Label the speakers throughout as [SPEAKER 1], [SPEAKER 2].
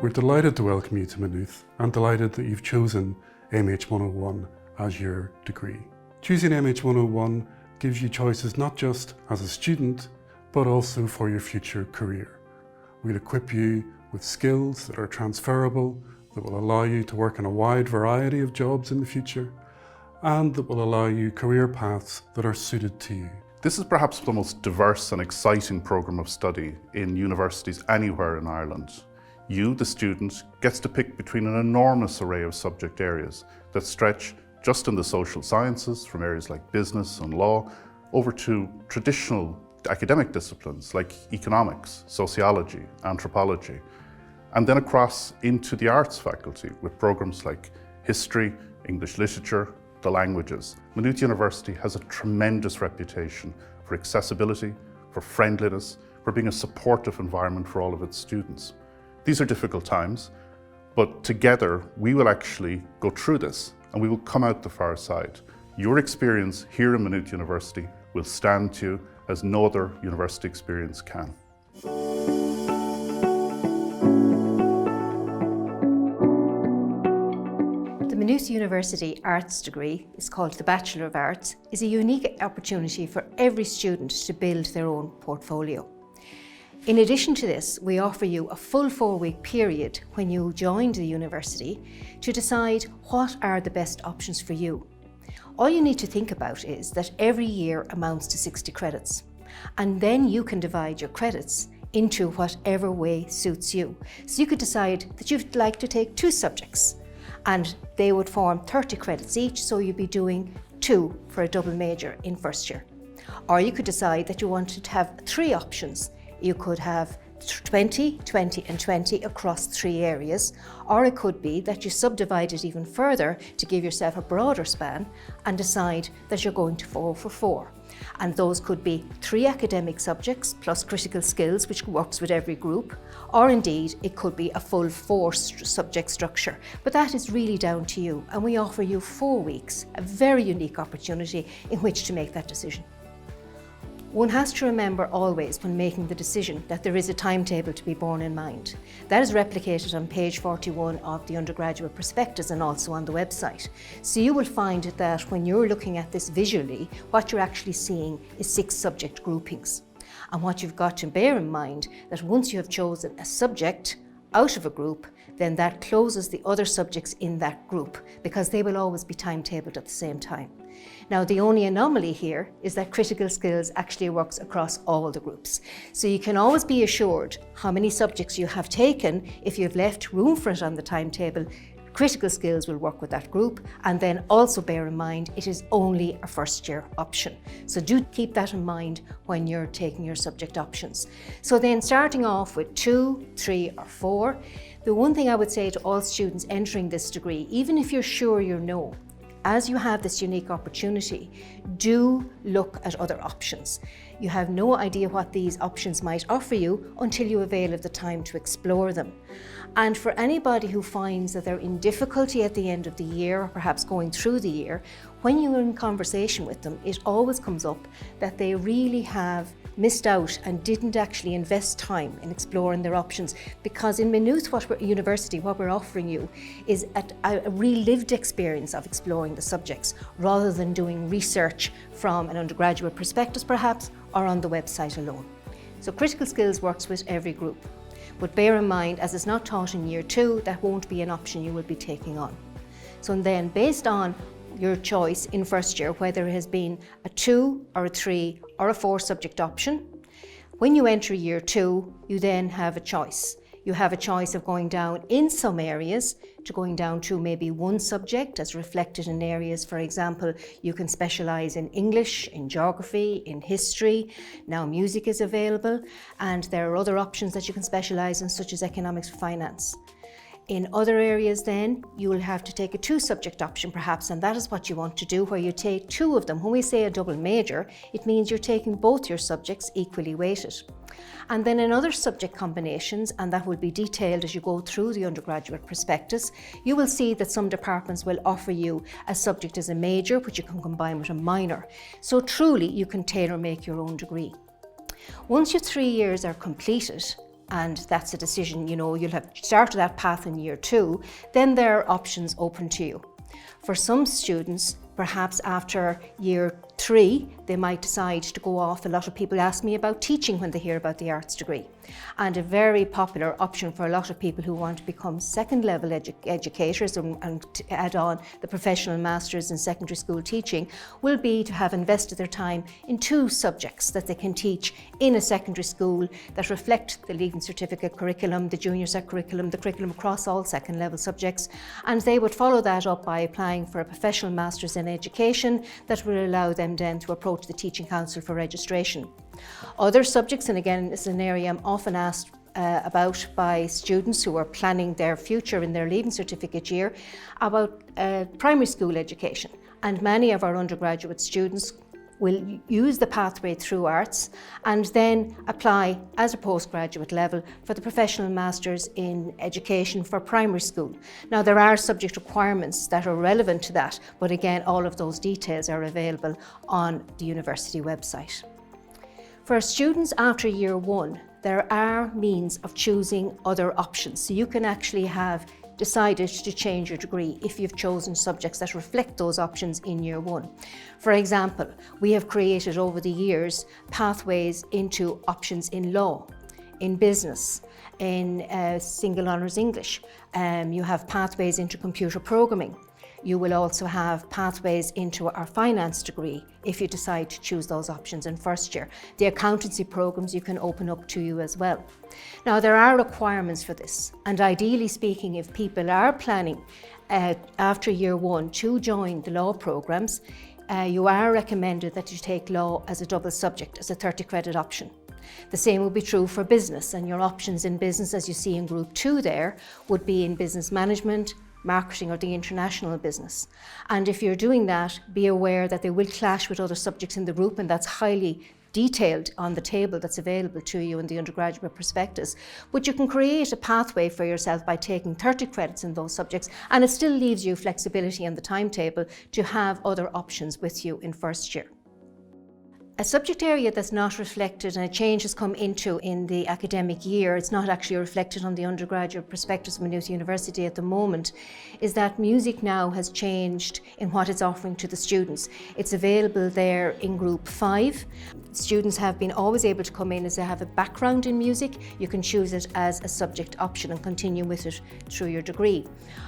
[SPEAKER 1] We're delighted to welcome you to Maynooth and delighted that you've chosen MH101 as your degree. Choosing MH101 gives you choices not just as a student, but also for your future career. We'll equip you with skills that are transferable, that will allow you to work in a wide variety of jobs in the future, and that will allow you career paths that are suited to you.
[SPEAKER 2] This is perhaps the most diverse and exciting programme of study in universities anywhere in Ireland. You, the student, gets to pick between an enormous array of subject areas that stretch just in the social sciences, from areas like business and law, over to traditional academic disciplines like economics, sociology, anthropology, and then across into the arts faculty with programmes like history, English literature, the languages. Maynooth University has a tremendous reputation for accessibility, for friendliness, for being a supportive environment for all of its students. These are difficult times, but together we will actually go through this and we will come out the far side. Your experience here in Maynooth University will stand to you as no other university experience can.
[SPEAKER 3] The Maynooth University Arts degree is called the Bachelor of Arts, is a unique opportunity for every student to build their own portfolio. In addition to this, we offer you a full 4-week period when you join the university to decide what are the best options for you. All you need to think about is that every year amounts to 60 credits, and then you can divide your credits into whatever way suits you. So you could decide that you'd like to take 2 subjects, and they would form 30 credits each, so you'd be doing 2 for a double major in first year. Or you could decide that you wanted to have 3 options. You could have 20, 20 and 20 across 3 areas, or it could be that you subdivide it even further to give yourself a broader span and decide that you're going to go for 4. And those could be 3 academic subjects plus critical skills, which works with every group, or indeed it could be a full 4 subject structure. But that is really down to you, and we offer you 4 weeks, a very unique opportunity in which to make that decision. One has to remember always when making the decision that there is a timetable to be borne in mind. That is replicated on page 41 of the undergraduate prospectus and also on the website. So you will find that when you're looking at this visually, what you're actually seeing is 6 subject groupings. And what you've got to bear in mind that once you have chosen a subject out of a group, then that closes the other subjects in that group because they will always be timetabled at the same time. Now, the only anomaly here is that critical skills actually works across all the groups. So you can always be assured how many subjects you have taken. If you've left room for it on the timetable, critical skills will work with that group. And then also bear in mind, it is only a first year option. So do keep that in mind when you're taking your subject options. So then starting off with 2, 3 or 4, the one thing I would say to all students entering this degree, even if you're sure you know, as you have this unique opportunity, do look at other options. You have no idea what these options might offer you until you avail of the time to explore them. And for anybody who finds that they're in difficulty at the end of the year, or perhaps going through the year, when you're in conversation with them, it always comes up that they really have missed out and didn't actually invest time in exploring their options, because in Maynooth University what we're offering you is a relived experience of exploring the subjects rather than doing research from an undergraduate prospectus perhaps or on the website alone. So critical skills works with every group, but bear in mind, as it's not taught in year 2, that won't be an option you will be taking on. So then based on your choice in first year, whether it has been a 2 or a 3 or a 4 subject option, when you enter year 2, you then have a choice. You have a choice of going down in some areas to going down to maybe 1 subject as reflected in areas. For example, you can specialise in English, in geography, in history. Now music is available, and there are other options that you can specialise in, such as economics or finance. In other areas then, you will have to take a 2 subject option perhaps, and that is what you want to do, where you take 2 of them. When we say a double major, it means you're taking both your subjects equally weighted. And then in other subject combinations, and that will be detailed as you go through the undergraduate prospectus, you will see that some departments will offer you a subject as a major, which you can combine with a minor. So truly, you can tailor make your own degree. Once your 3 years are completed, and that's a decision, you'll have started that path in year 2, then there are options open to you. For some students, perhaps after year 3, they might decide to go off. A lot of people ask me about teaching when they hear about the arts degree. And a very popular option for a lot of people who want to become second level educators and to add on the professional masters in secondary school teaching will be to have invested their time in 2 subjects that they can teach in a secondary school that reflect the Leaving Certificate curriculum, the Junior Cert curriculum, the curriculum across all second level subjects, and they would follow that up by applying for a professional masters in education that will allow them then to approach the Teaching Council for registration. Other subjects, and again this is an area I'm often asked about by students who are planning their future in their Leaving Certificate year, about primary school education, and many of our undergraduate students will use the pathway through arts and then apply as a postgraduate level for the professional masters in education for primary school. Now there are subject requirements that are relevant to that, but again all of those details are available on the university website. For students after year 1, there are means of choosing other options. So you can actually have decided to change your degree if you've chosen subjects that reflect those options in year 1. For example, we have created over the years pathways into options in law, in business, in single honours English. You have pathways into computer programming. You will also have pathways into our finance degree if you decide to choose those options in first year. The accountancy programs you can open up to you as well. Now there are requirements for this, and ideally speaking, if people are planning after year 1 to join the law programs, you are recommended that you take law as a double subject, as a 30 credit option. The same will be true for business, and your options in business, as you see in group 2 there, would be in business management, marketing, or the international business. And if you're doing that, be aware that they will clash with other subjects in the group, and that's highly detailed on the table that's available to you in the undergraduate prospectus. But you can create a pathway for yourself by taking 30 credits in those subjects, and it still leaves you flexibility in the timetable to have other options with you in first year. A subject area that's not reflected, and a change has come into in the academic year, it's not actually reflected on the undergraduate prospectus of Maynooth University at the moment, is that music now has changed in what it's offering to the students. It's available there in group 5. Students have been always able to come in as they have a background in music. You can choose it as a subject option and continue with it through your degree.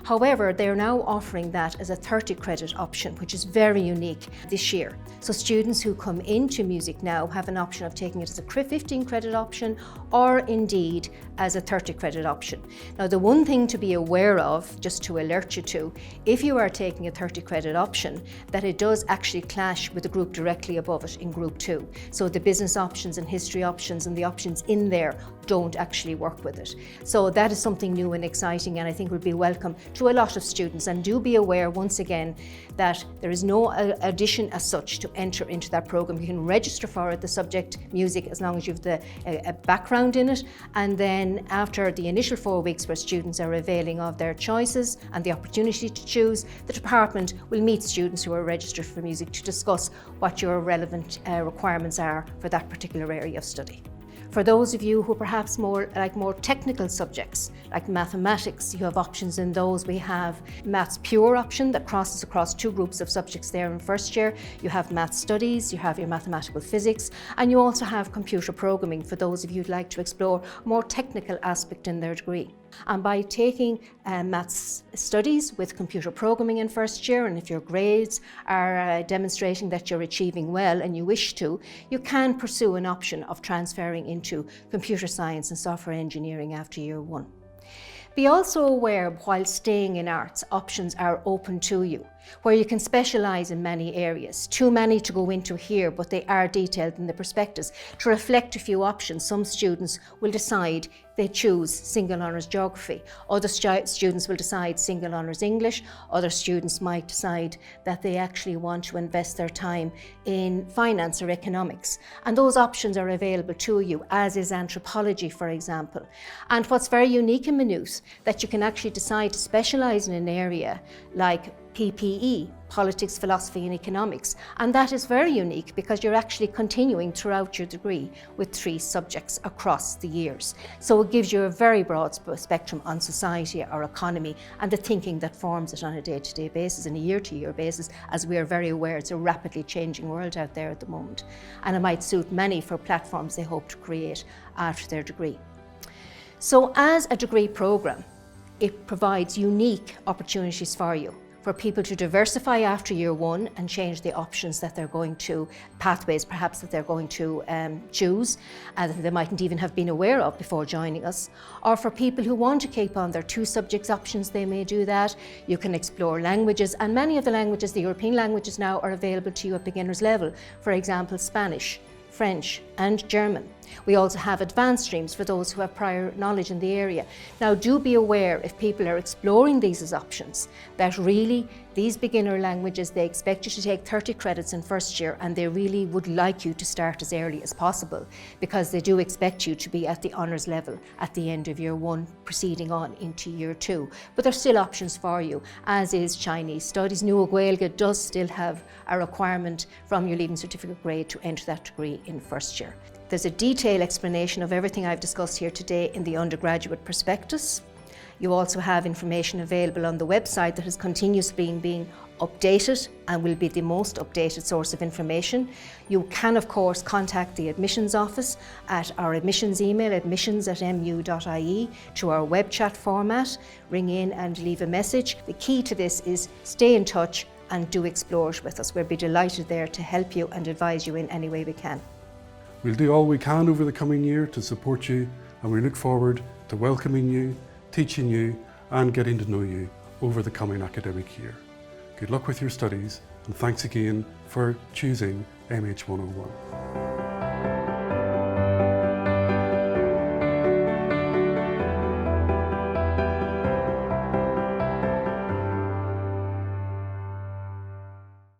[SPEAKER 3] However, they are now offering that as a 30 credit option, which is very unique this year. So students who come into music now have an option of taking it as a 15 credit option, or indeed as a 30 credit option. Now the one thing to be aware of, just to alert you to, if you are taking a 30 credit option, that it does actually clash with the group directly above it in group 2. So the business options and history options and the options in there don't actually work with it. So that is something new and exciting, and I think will be welcome to a lot of students. And do be aware once again that there is no addition as such to enter into that program. You can register for it, the subject music, as long as you have a background in it, and then after the initial 4 weeks where students are availing of their choices and the opportunity to choose, the department will meet students who are registered for music to discuss what your relevant requirements are for that particular area of study. For those of you who are perhaps more technical subjects, like mathematics, you have options in those. We have Maths Pure option that crosses across 2 groups of subjects there in first year. You have Maths Studies, you have your Mathematical Physics, and you also have Computer Programming for those of you who'd like to explore a more technical aspect in their degree. And by taking Maths Studies with Computer Programming in first year, and if your grades are demonstrating that you're achieving well and you wish to, you can pursue an option of transferring into Computer Science and Software Engineering after year 1. Be also aware, while staying in arts, options are open to you, where you can specialise in many areas. Too many to go into here, but they are detailed in the prospectus. To reflect a few options, some students will decide they choose single honours geography. Other students will decide single honours English. Other students might decide that they actually want to invest their time in finance or economics. And those options are available to you, as is anthropology, for example. And what's very unique in Maynooth, that you can actually decide to specialise in an area like PPE, Politics, Philosophy and Economics, and that is very unique because you're actually continuing throughout your degree with 3 subjects across the years. So it gives you a very broad spectrum on society, our economy, and the thinking that forms it on a day-to-day basis and a year-to-year basis, as we are very aware it's a rapidly changing world out there at the moment. And it might suit many for platforms they hope to create after their degree. So as a degree programme, it provides unique opportunities for you, for people to diversify after year 1 and change the options that they're going to, pathways perhaps that they're going to choose, that they mightn't even have been aware of before joining us. Or for people who want to keep on their 2 subjects options, they may do that. You can explore languages, and many of the languages, the European languages now, are available to you at beginner's level. For example, Spanish, French and German. We also have advanced streams for those who have prior knowledge in the area. Now do be aware, if people are exploring these as options, that really these beginner languages, they expect you to take 30 credits in first year, and they really would like you to start as early as possible, because they do expect you to be at the honours level at the end of year 1, proceeding on into year 2. But there's still options for you, as is Chinese studies. Nua Gaeilge does still have a requirement from your Leaving Certificate grade to enter that degree in first year. There's a detailed explanation of everything I've discussed here today in the undergraduate prospectus. You also have information available on the website that is continuously being updated and will be the most updated source of information. You can, of course, contact the admissions office at our admissions email, admissions@mu.ie, to our web chat format. Ring in and leave a message. The key to this is stay in touch and do explore it with us. We'll be delighted there to help you and advise you in any way we can.
[SPEAKER 1] We'll do all we can over the coming year to support you, and we look forward to welcoming you, teaching you and getting to know you over the coming academic year. Good luck with your studies, and thanks again for choosing MH101.